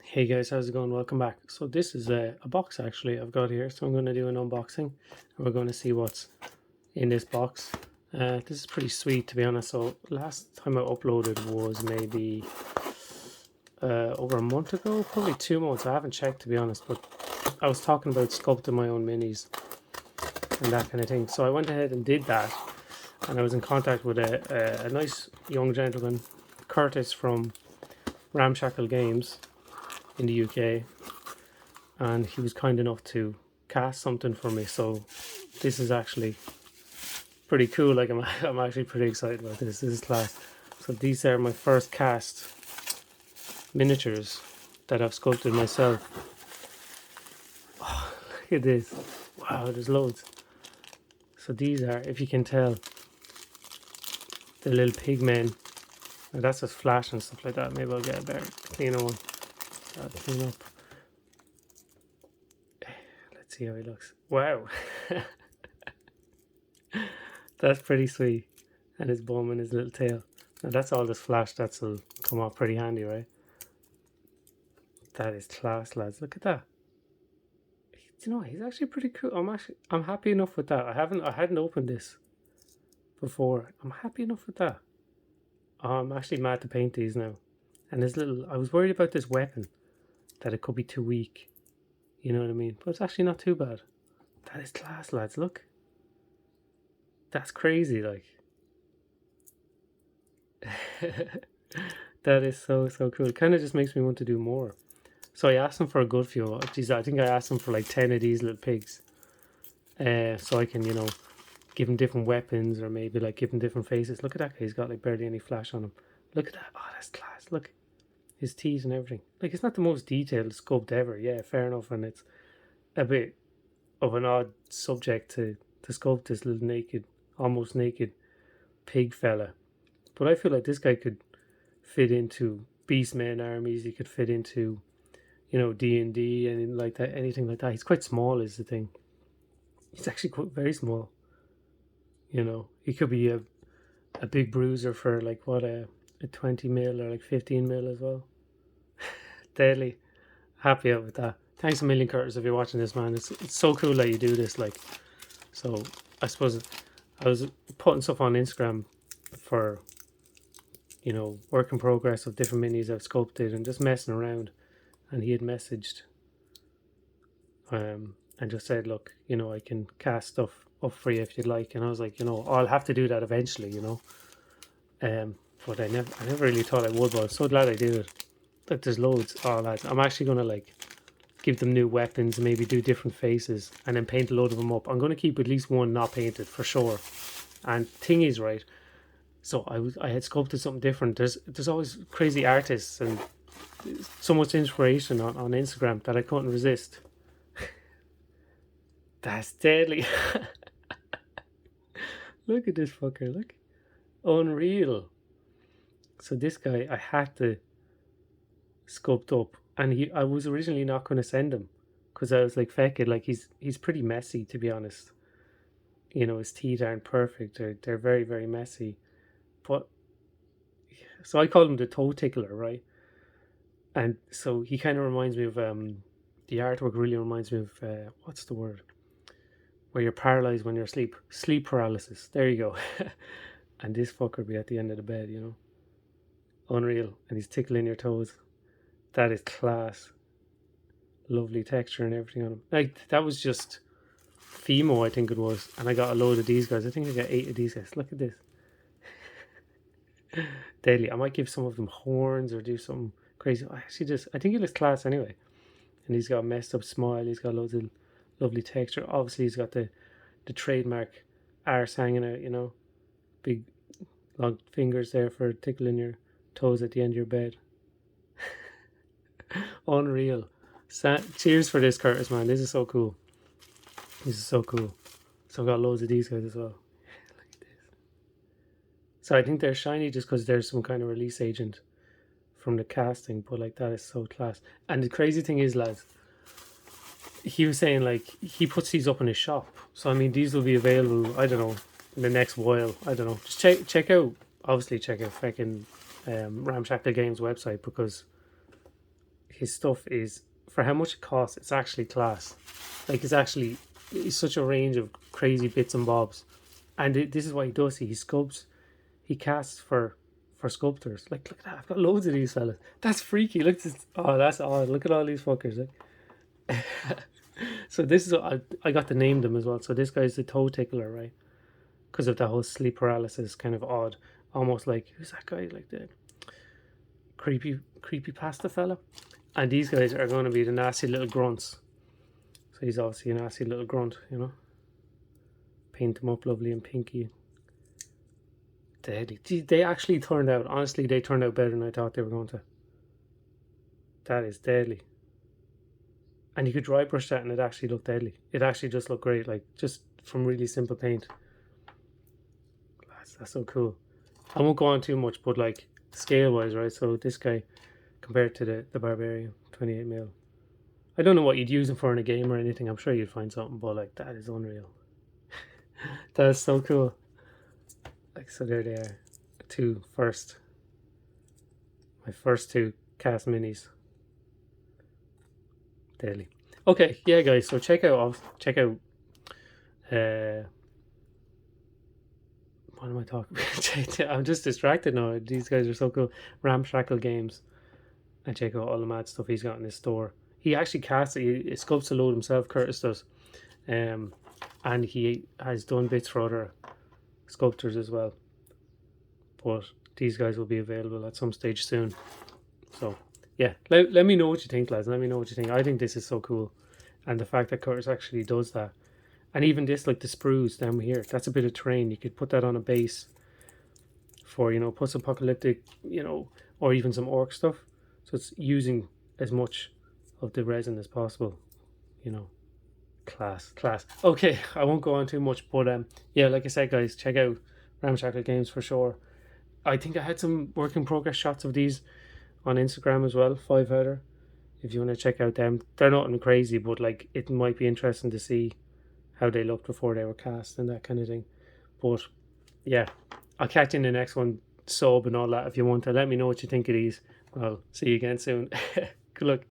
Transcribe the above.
Hey guys, how's it going? Welcome back. So this is a box actually I've got here. So I'm going to do an unboxing and we're going to see what's in this box. This is pretty sweet to be honest. So last time I uploaded was maybe over a month ago, probably 2 months. I haven't checked to be honest, but I was talking about sculpting my own minis and that kind of thing. So I went ahead and did that, and I was in contact with a nice young gentleman, Curtis from Ramshackle Games in the UK, and he was kind enough to cast something for me. So this is actually pretty cool. Like I'm actually pretty excited about this. This is class. So these are my first cast miniatures that I've sculpted myself. Oh, look at this. Wow, there's loads. So these are, if you can tell, the little pigmen. And that's just flash and stuff like that. Maybe I'll get a better, cleaner one. I'll clean up. Let's see how he looks. Wow. That's pretty sweet. And his bum and his little tail. Now that's all this flash that'll come off pretty handy, right? That is class, lads. Look at that. You know, he's actually pretty cool. I'm happy enough with that. I hadn't opened this before. I'm happy enough with that. I'm actually mad to paint these now. And his little, I was worried about this weapon, that it could be too weak. You know what I mean? But it's actually not too bad. That is class, lads. Look. That's crazy, like. That is so cool. It kind of just makes me want to do more. So I asked him for a good few. Geez, I think I asked him for like 10 of these little pigs. So I can, give him different weapons, or maybe like give him different faces. Look at that guy. He's got like barely any flash on him. Look at that. Oh, that's class. Look. His teeth and everything. Like, it's not the most detailed sculpt ever. Yeah, fair enough. And it's a bit of an odd subject to sculpt this little naked, almost naked pig fella. But I feel like this guy could fit into Beastmen armies. He could fit into, D&D and like that, anything like that. He's quite small is the thing. He's actually quite very small. He could be a big bruiser for like what a 20 mil or like 15 mil as well. Deadly. Happy out with that. Thanks a million, Curtis, if you're watching this, man. It's so cool that you do this. Like, so I suppose I was putting stuff on Instagram for, work in progress of different minis I've sculpted and just messing around. And he had messaged and just said, look, I can cast stuff up for you if you'd like. And I was like, I'll have to do that eventually. But I never really thought I would, but I'm so glad I did it. Like, there's loads. Oh, lads, I'm actually gonna like give them new weapons, maybe do different faces, and then paint a load of them up. I'm gonna keep at least one not painted for sure. And thing is, right? So I had sculpted something different. There's always crazy artists and so much inspiration on Instagram that I couldn't resist. That's deadly. Look at this fucker. Look, unreal. So this guy, I had to sculpt up, and I was originally not going to send him because I was like, feck it, like he's pretty messy to be honest. His teeth aren't perfect. They're very, very messy. But so I call him the toe tickler, right? And so he kind of reminds me of the artwork really reminds me of what's the word, where you're paralyzed when you're asleep, sleep paralysis. There you go. And this fucker be at the end of the bed, unreal, and he's tickling your toes. That is class. Lovely texture and everything on him. Like, that was just Fimo, I think it was, and I got a load of these guys. I think I got 8 of these guys. Look at this. Daily. I might give some of them horns or do something crazy. I think he looks class anyway. And he's got a messed up smile. He's got loads of lovely texture. Obviously, he's got the trademark arse hanging out, big long fingers there for tickling your toes at the end of your bed. Unreal. Cheers for this, Curtis, man. This is so cool. This is so cool. So I've got loads of these guys as well. Look at this. So I think they're shiny just because there's some kind of release agent from the casting, but like, that is so class. And the crazy thing is, lads, he was saying like he puts these up in his shop. So I mean, these will be available, I don't know, in the next while. I don't know. Just check out, obviously check out fucking Ramshackle Games website, because his stuff is, for how much it costs, it's actually class. Like it's such a range of crazy bits and bobs, and this is what he does. He sculpts, he casts for sculptors. Like look at that, I've got loads of these fellas. That's freaky. Look, oh, that's odd. Look at all these fuckers. So this is I got to name them as well. So this guy's the toe tickler, right? Because of the whole sleep paralysis, kind of odd, almost like who's that guy? Like the creepy pasta fella. And these guys are going to be the nasty little grunts. So he's obviously a nasty little grunt, you know. Paint them up lovely and pinky. Deadly. They actually turned out, honestly, they turned out better than I thought they were going to. That is deadly. And you could dry brush that and it actually looked deadly. It actually just looked great, like just from really simple paint. That's so cool. I won't go on too much, but like scale wise, right? So this guy compared to the Barbarian 28mm. I don't know what you'd use him for in a game or anything. I'm sure you'd find something, but like that is unreal. That is so cool. Like so, there they are. My first two cast minis. Daily. Okay, yeah, guys. So check out. What am I talking about? I'm just distracted now. These guys are so cool. Ramshackle Games, and check out all the mad stuff he's got in his store. He actually casts it. He sculpts a load himself. Curtis does, and he has done bits for other sculptors as well. But these guys will be available at some stage soon. So yeah, let me know what you think, lads. Let me know what you think. I think this is so cool, and the fact that Curtis actually does that, and even this, like the sprues down here, that's a bit of terrain. You could put that on a base for, you know, post-apocalyptic, you know, or even some orc stuff. So it's using as much of the resin as possible, you know. Class. Okay, I won't go on too much, but yeah, like I said, guys, check out Ramshackle Games for sure. I think I had some work in progress shots of these on Instagram as well, 5-outer. If you want to check out them, they're nothing crazy, but like it might be interesting to see how they looked before they were cast and that kind of thing. But yeah, I'll catch you in the next one, sub and all that. If you want to let me know what you think of these, I'll see you again soon. Good luck.